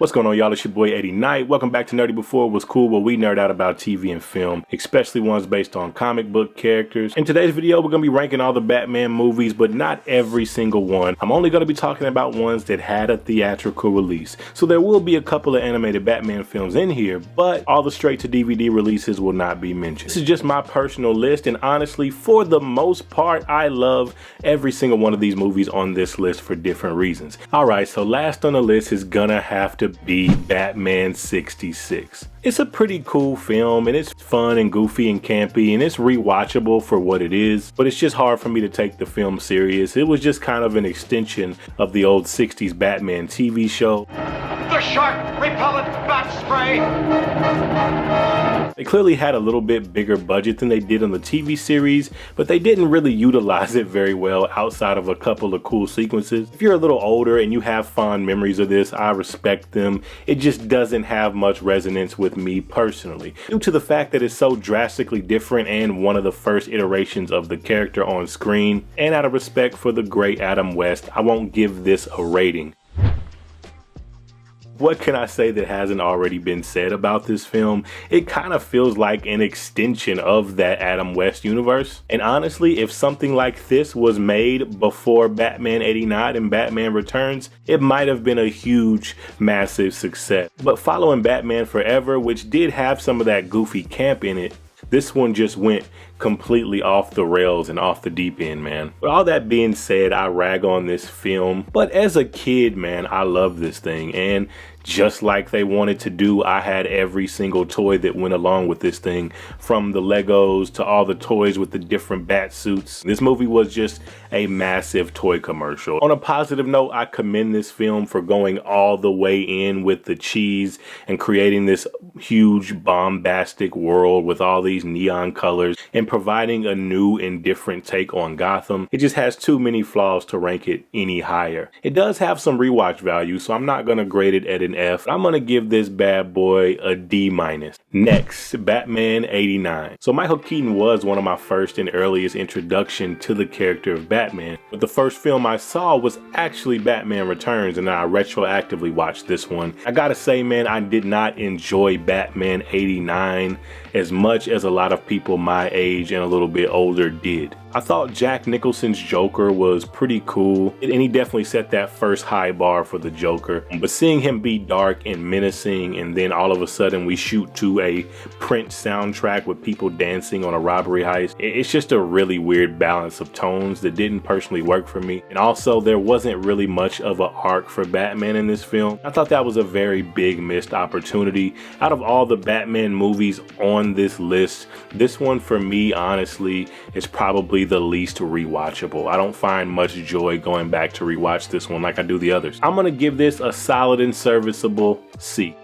What's going on, y'all? It's your boy Eddie Knight. Welcome back to Nerdy Before It Was Cool, where we nerd out about TV and film, especially ones based on comic book characters. In today's video, we're going to be ranking all the Batman movies, but not every single one. I'm only going to be talking about ones that had a theatrical release. So there will be a couple of animated Batman films in here, but all the straight to DVD releases will not be mentioned. This is just my personal list, and honestly, for the most part, I love every single one of these movies on this list for different reasons. Alright, so last on the list is gonna have to be Batman 66. It's a pretty cool film, and it's fun and goofy and campy, and it's rewatchable for what it is, but it's just hard for me to take the film serious. It was just kind of an extension of the old 60s Batman TV show. The shark repellent bat spray! They clearly had a little bit bigger budget than they did on the TV series, but they didn't really utilize it very well outside of a couple of cool sequences. If you're a little older and you have fond memories of this, I respect them. It just doesn't have much resonance with me personally, due to the fact that it's so drastically different and one of the first iterations of the character on screen, and out of respect for the great Adam West, I won't give this a rating. What can I say that hasn't already been said about this film? It kind of feels like an extension of that Adam West universe. And honestly, if something like this was made before Batman 89 and Batman Returns, it might have been a huge, massive success. But following Batman Forever, which did have some of that goofy camp in it, this one just went completely off the rails and off the deep end, man. But all that being said, I rag on this film, but as a kid, man, I love this thing. And just like they wanted to do, I had every single toy that went along with this thing, from the Legos to all the toys with the different bat suits. This movie was just a massive toy commercial. On a positive note, I commend this film for going all the way in with the cheese and creating this huge bombastic world with all these neon colors and providing a new and different take on Gotham. It just has too many flaws to rank it any higher. It does have some rewatch value, so I'm not gonna grade it at an F. I'm gonna give this bad boy a D-. Next, Batman 89. So Michael Keaton was one of my first and earliest introduction to the character of Batman, but the first film I saw was actually Batman Returns, and I retroactively watched this one. I gotta say, man, I did not enjoy Batman 89 as much as a lot of people my age and a little bit older did. I thought Jack Nicholson's Joker was pretty cool, and he definitely set that first high bar for the Joker. But seeing him be dark and menacing, and then all of a sudden we shoot to a Prince soundtrack with people dancing on a robbery heist, it's just a really weird balance of tones that didn't personally work for me. And also, there wasn't really much of an arc for Batman in this film. I thought that was a very big missed opportunity. Out of all the Batman movies on this list, this one for me, honestly, is probably the least rewatchable. I don't find much joy going back to rewatch this one like I do the others. I'm gonna give this a solid and serviceable C.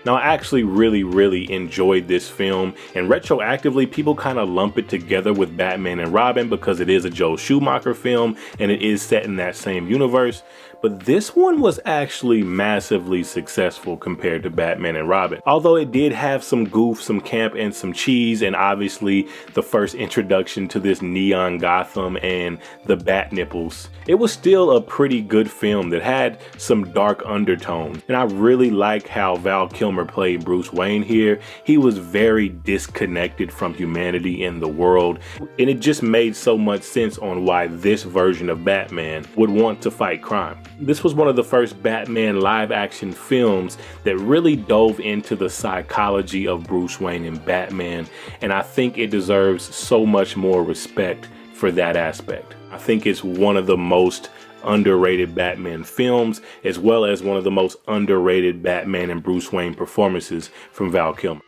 Now, I actually really enjoyed this film, and retroactively people kind of lump it together with Batman and Robin because it is a Joel Schumacher film and it is set in that same universe. But this one was actually massively successful compared to Batman and Robin. Although it did have some goof, some camp, and some cheese, and obviously the first introduction to this neon Gotham and the bat nipples, it was still a pretty good film that had some dark undertones. And I really like how Val Kilmer played Bruce Wayne here. He was very disconnected from humanity and the world, and it just made so much sense on why this version of Batman would want to fight crime. This was one of the first Batman live action films that really dove into the psychology of Bruce Wayne and Batman, and I think it deserves so much more respect for that aspect. I think it's one of the most underrated Batman films, as well as one of the most underrated Batman and Bruce Wayne performances from Val Kilmer.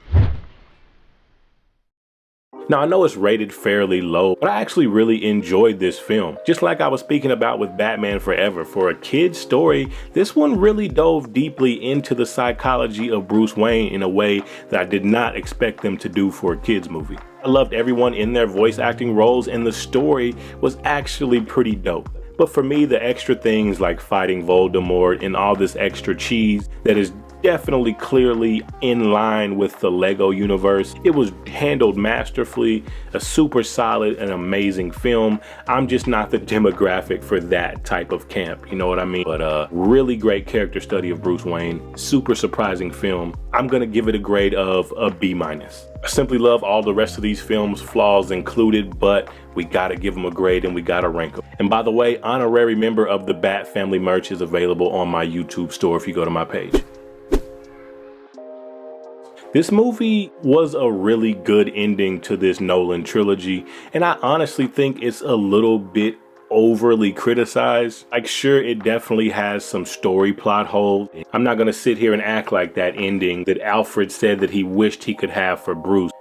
Now, I know it's rated fairly low, but I actually really enjoyed this film. Just like I was speaking about with Batman Forever, for a kid's story, this one really dove deeply into the psychology of Bruce Wayne in a way that I did not expect them to do for a kid's movie. I loved everyone in their voice acting roles, and the story was actually pretty dope. But for me, the extra things like fighting Voldemort and all this extra cheese that is definitely clearly in line with the Lego universe. It was handled masterfully, a super solid and amazing film. I'm just not the demographic for that type of camp, you know what I mean? But really great character study of Bruce Wayne, super surprising film. I'm gonna give it a grade of a B-. I simply love all the rest of these films, flaws included, but we gotta give them a grade and we gotta rank them. And by the way, honorary member of the Bat Family merch is available on my YouTube store if you go to my page. This movie was a really good ending to this Nolan trilogy, and I honestly think it's a little bit overly criticized. Like, sure, it definitely has some story plot holes. I'm not gonna sit here and act like that ending that Alfred said that he wished he could have for Bruce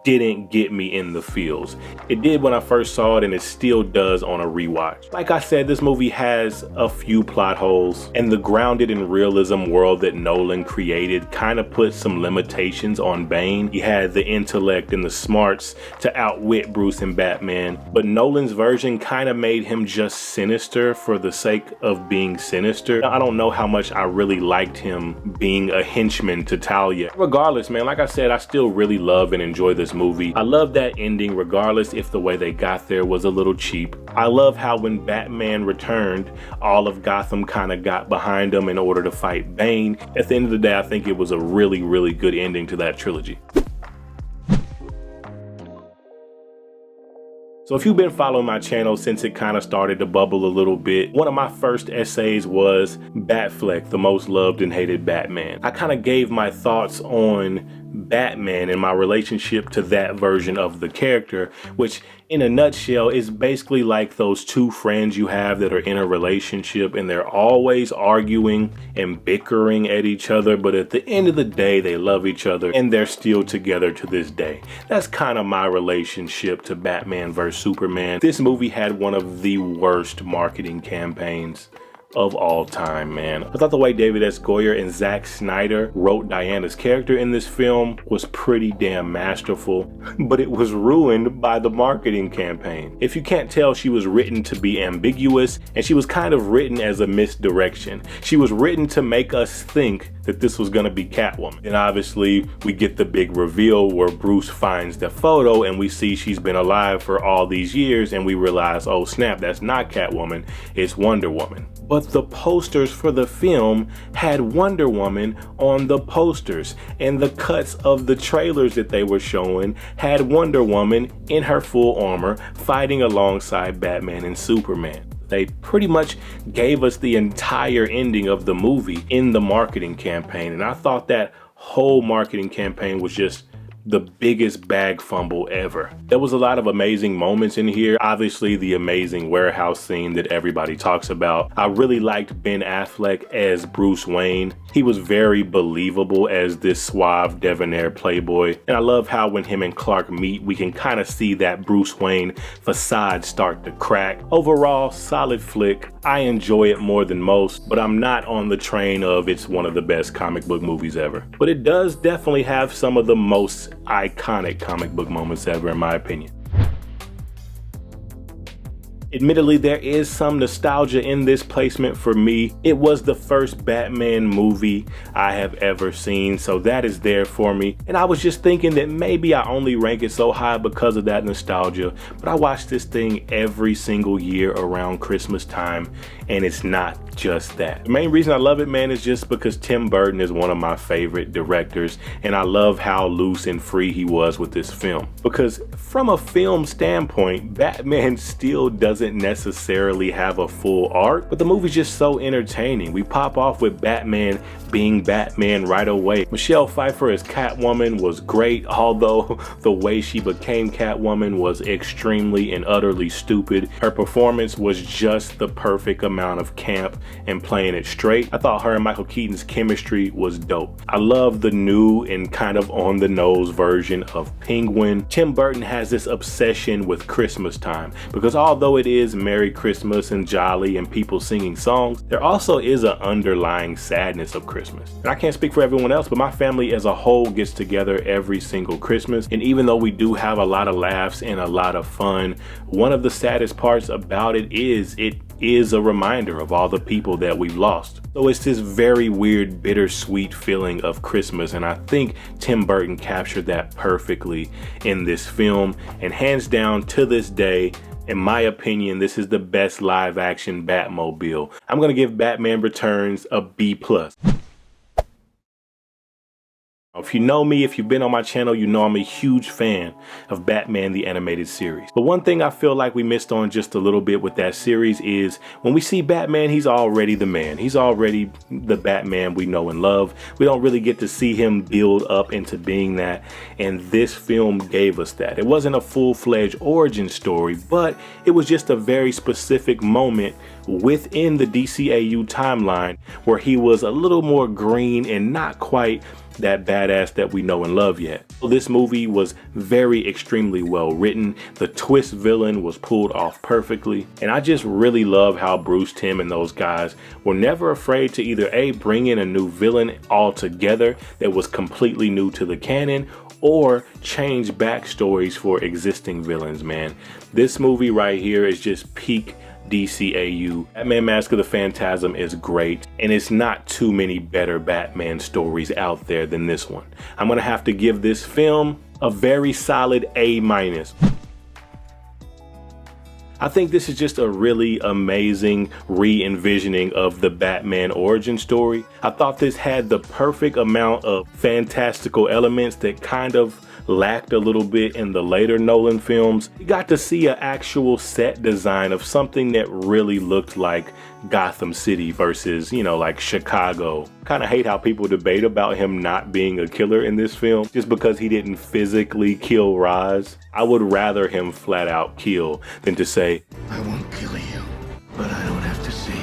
didn't get me in the feels. It did when I first saw it, and it still does on a rewatch. Like I said, this movie has a few plot holes, and the grounded in realism world that Nolan created kind of put some limitations on Bane. He had the intellect and the smarts to outwit Bruce and Batman, but Nolan's version kind of made him just sinister for the sake of being sinister. I don't know how much I really liked him being a henchman to Talia. Regardless, man, like I said, I still really love and enjoy this movie. I love that ending regardless if the way they got there was a little cheap. I love how when Batman returned, all of Gotham kind of got behind him in order to fight Bane. At the end of the day, I think it was a really, really good ending to that trilogy. So if you've been following my channel since it kind of started to bubble a little bit, one of my first essays was Batfleck, the most loved and hated Batman. I kind of gave my thoughts on Batman and my relationship to that version of the character, which in a nutshell is basically like those two friends you have that are in a relationship and they're always arguing and bickering at each other, but at the end of the day they love each other and they're still together to this day. That's kind of my relationship to Batman vs Superman. This movie had one of the worst marketing campaigns of all time, man. I thought the way David S. Goyer and Zack Snyder wrote Diana's character in this film was pretty damn masterful, but it was ruined by the marketing campaign. If you can't tell, she was written to be ambiguous, and she was kind of written as a misdirection. She was written to make us think that this was gonna be Catwoman. And obviously, we get the big reveal where Bruce finds the photo and we see she's been alive for all these years, and we realize, oh snap, that's not Catwoman, it's Wonder Woman. But the posters for the film had Wonder Woman on the posters, and the cuts of the trailers that they were showing had Wonder Woman in her full armor fighting alongside Batman and Superman. They pretty much gave us the entire ending of the movie in the marketing campaign, and I thought that whole marketing campaign was just the biggest bag fumble ever. There was a lot of amazing moments in here. Obviously, the amazing warehouse scene that everybody talks about. I really liked Ben Affleck as Bruce Wayne. He was very believable as this suave, debonair playboy. And I love how when him and Clark meet, we can kind of see that Bruce Wayne facade start to crack. Overall, solid flick. I enjoy it more than most, but I'm not on the train of it's one of the best comic book movies ever. But it does definitely have some of the most iconic comic book moments ever, in my opinion. Admittedly, there is some nostalgia in this placement for me. It was the first Batman movie I have ever seen, so that is there for me. And I was just thinking that maybe I only rank it so high because of that nostalgia, but I watch this thing every single year around Christmas time, and it's not just that. The main reason I love it, man, is just because Tim Burton is one of my favorite directors, and I love how loose and free he was with this film. Because from a film standpoint, Batman still doesn't necessarily have a full arc, but the movie's just so entertaining. We pop off with Batman being Batman right away. Michelle Pfeiffer as Catwoman was great, although the way she became Catwoman was extremely and utterly stupid. Her performance was just the perfect amount of camp and playing it straight. I thought her and Michael Keaton's chemistry was dope. I love the new and kind of on the nose version of Penguin. Tim Burton has this obsession with Christmas time, because although it is Merry Christmas and jolly and people singing songs, there also is an underlying sadness of Christmas. And I can't speak for everyone else, but my family as a whole gets together every single Christmas, and even though we do have a lot of laughs and a lot of fun, one of the saddest parts about it is it is a reminder of all the people that we've lost. So it's this very weird, bittersweet feeling of Christmas, and I think Tim Burton captured that perfectly in this film, and hands down to this day, in my opinion, this is the best live action Batmobile. I'm gonna give Batman Returns a B+. If you know me, if you've been on my channel, you know I'm a huge fan of Batman the Animated Series. But one thing I feel like we missed on just a little bit with that series is when we see Batman, he's already the man. He's already the Batman we know and love. We don't really get to see him build up into being that, and this film gave us that. It wasn't a full-fledged origin story, but it was just a very specific moment within the DCAU timeline where he was a little more green and not quite that badass that we know and love yet. So this movie was very extremely well written. The twist villain was pulled off perfectly, and I just really love how Bruce Timm and those guys were never afraid to either A, bring in a new villain altogether that was completely new to the canon, or change backstories for existing villains, man. This movie right here is just peak DCAU. Batman Mask of the Phantasm is great, and it's not too many better Batman stories out there than this one. I'm gonna have to give this film a very solid A-. I think this is just a really amazing re-envisioning of the Batman origin story. I thought this had the perfect amount of fantastical elements that kind of lacked a little bit in the later Nolan films. You got to see an actual set design of something that really looked like Gotham City versus, you know, like Chicago. Kind of hate how people debate about him not being a killer in this film just because he didn't physically kill Ra's. I would rather him flat out kill than to say, I won't kill you, but I don't have to save you.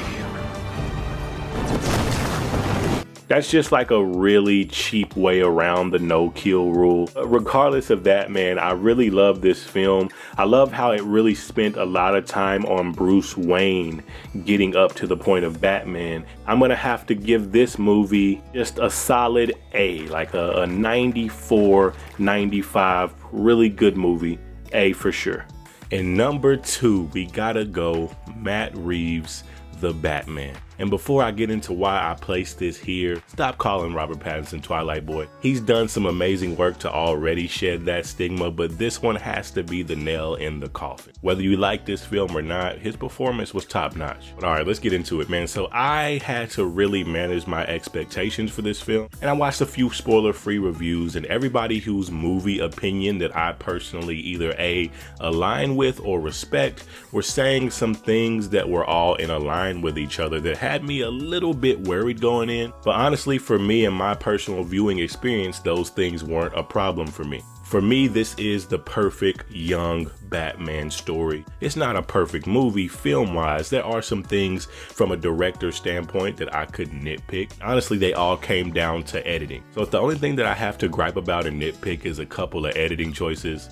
That's just like a really cheap way around the no-kill rule. Regardless of that, man, I really love this film. I love how it really spent a lot of time on Bruce Wayne getting up to the point of Batman. I'm gonna have to give this movie just a solid A, like a 94, 95, really good movie. A for sure. And number 2, we gotta go Matt Reeves, the Batman. And before I get into why I placed this here, stop calling Robert Pattinson Twilight Boy. He's done some amazing work to already shed that stigma, but this one has to be the nail in the coffin. Whether you like this film or not, his performance was top notch. But all right, let's get into it, man. So I had to really manage my expectations for this film, and I watched a few spoiler-free reviews, and everybody whose movie opinion that I personally either A, align with or respect were saying some things that were all in line with each other that had me a little bit worried going in, but honestly for me and my personal viewing experience, those things weren't a problem for me. For me, this is the perfect young Batman story. It's not a perfect movie film-wise. There are some things from a director standpoint that I could nitpick. Honestly, they all came down to editing. So if the only thing that I have to gripe about and nitpick is a couple of editing choices,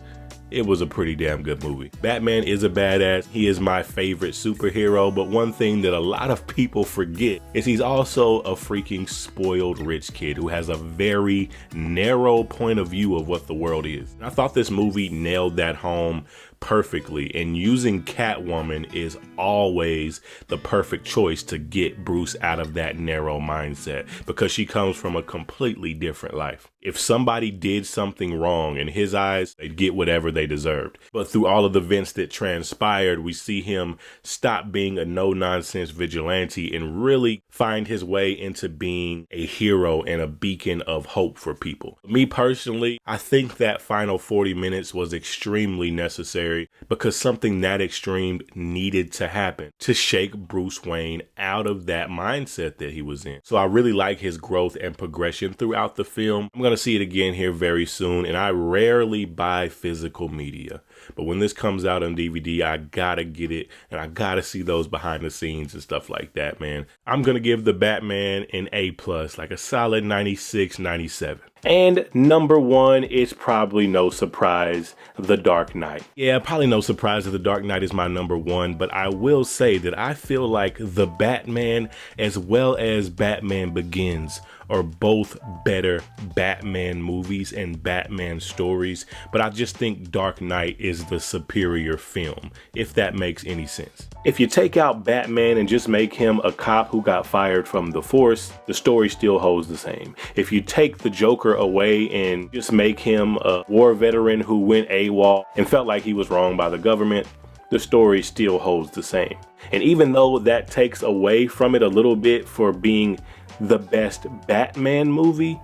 it was a pretty damn good movie. Batman is a badass. He is my favorite superhero, but one thing that a lot of people forget is he's also a freaking spoiled rich kid who has a very narrow point of view of what the world is. And I thought this movie nailed that home perfectly, and using Catwoman is always the perfect choice to get Bruce out of that narrow mindset because she comes from a completely different life. If somebody did something wrong in his eyes, they'd get whatever they deserved. But through all of the events that transpired, we see him stop being a no-nonsense vigilante and really find his way into being a hero and a beacon of hope for people. Me personally, I think that final 40 minutes was extremely necessary because something that extreme needed to happen to shake Bruce Wayne out of that mindset that he was in. So I really like his growth and progression throughout the film. I'm going to see it again here very soon, and I rarely buy physical media, but when this comes out on DVD, I gotta get it, and I gotta see those behind the scenes and stuff like that, man. I'm gonna give the Batman an A+, like a solid 96, 97. And number 1 is probably no surprise, The Dark Knight. Yeah, probably no surprise that The Dark Knight is my number 1, but I will say that I feel like The Batman as well as Batman Begins are both better Batman movies and Batman stories, but I just think Dark Knight is the superior film, if that makes any sense. If you take out Batman and just make him a cop who got fired from the force, the story still holds the same. If you take the Joker away and just make him a war veteran who went AWOL and felt like he was wronged by the government, the story still holds the same. And even though that takes away from it a little bit for being the best Batman movie,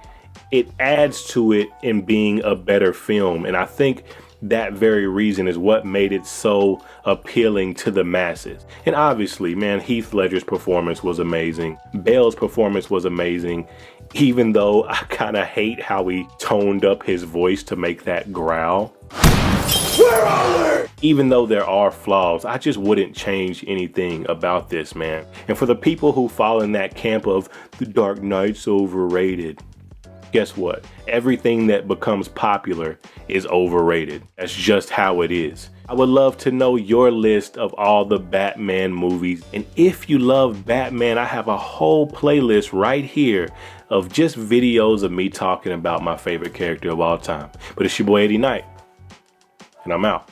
it adds to it in being a better film. And I think that very reason is what made it so appealing to the masses. And obviously, man, Heath Ledger's performance was amazing. Bale's performance was amazing, even though I kind of hate how he toned up his voice to make that growl. Where are we? Even though there are flaws, I just wouldn't change anything about this, man. And for the people who fall in that camp of The Dark Knight's overrated, guess what? Everything that becomes popular is overrated. That's just how it is. I would love to know your list of all the Batman movies. And if you love Batman, I have a whole playlist right here of just videos of me talking about my favorite character of all time. But it's your boy Eddie Knight, and I'm out.